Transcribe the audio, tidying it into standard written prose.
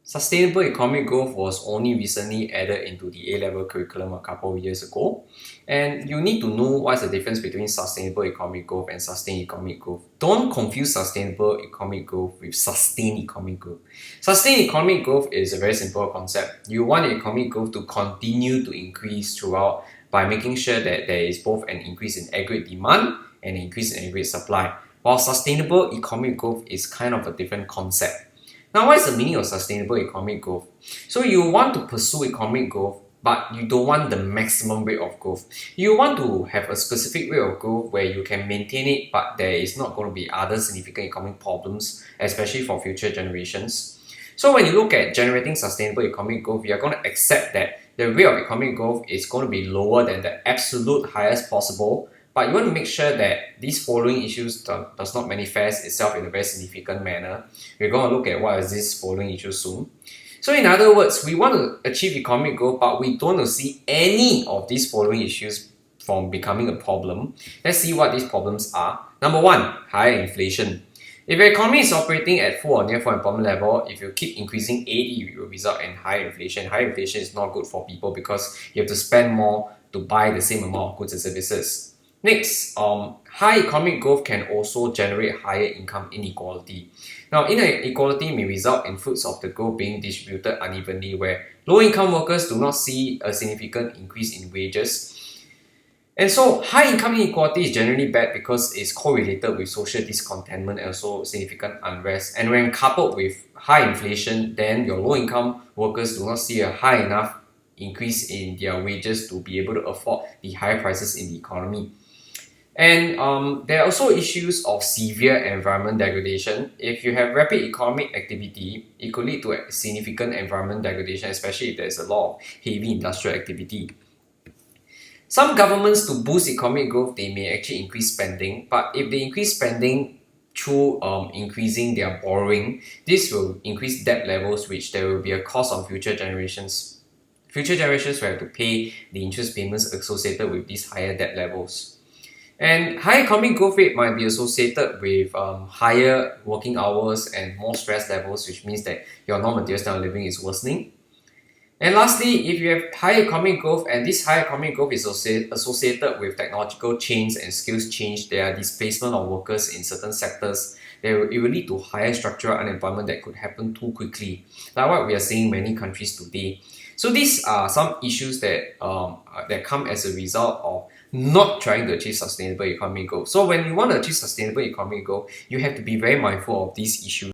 Sustainable economic growth was only recently added into the A-level curriculum a couple of years ago. And you need to know what's the difference between sustainable economic growth and sustained economic growth. Don't confuse sustainable economic growth with sustained economic growth. Sustained economic growth is a very simple concept. You want economic growth to continue to increase throughout by making sure that there is both an increase in aggregate demand and an increase in aggregate supply. While sustainable economic growth is kind of a different concept. Now, what is the meaning of sustainable economic growth? So you want to pursue economic growth, but you don't want the maximum rate of growth. You want to have a specific rate of growth where you can maintain it, but there is not going to be other significant economic problems, especially for future generations. So when you look at generating sustainable economic growth, you are going to accept that the rate of economic growth is going to be lower than the absolute highest possible, but you want to make sure that these following issues does not manifest itself in a very significant manner. We're going to look at what are these following issues soon. So in other words, we want to achieve economic growth, but we don't want to see any of these following issues from becoming a problem. Let's see what these problems are. Number one, higher inflation. If your economy is operating at full or near full employment level, if you keep increasing AD, it will result in higher inflation. Higher inflation is not good for people because you have to spend more to buy the same amount of goods and services. Next, high economic growth can also generate higher income inequality. Now, inequality may result in fruits of the growth being distributed unevenly, where low-income workers do not see a significant increase in wages. And so, high income inequality is generally bad because it's correlated with social discontentment and also significant unrest. And when coupled with high inflation, then your low-income workers do not see a high enough increase in their wages to be able to afford the higher prices in the economy. And there are also issues of severe environment degradation. If you have rapid economic activity, it could lead to a significant environment degradation, especially if there's a lot of heavy industrial activity. Some governments, to boost economic growth, they may actually increase spending, but if they increase spending through increasing their borrowing, this will increase debt levels, which there will be a cost on future generations. Future generations will have to pay the interest payments associated with these higher debt levels. And higher economic growth rate might be associated with higher working hours and more stress levels, which means that your non-material standard of living is worsening. And lastly, if you have higher economic growth and this higher economic growth is associated with technological change and skills change, there are displacement of workers in certain sectors, it will lead to higher structural unemployment that could happen too quickly, like what we are seeing in many countries today. So these are some issues that come as a result of not trying to achieve sustainable economic growth. So when you want to achieve sustainable economic growth, you have to be very mindful of these issues.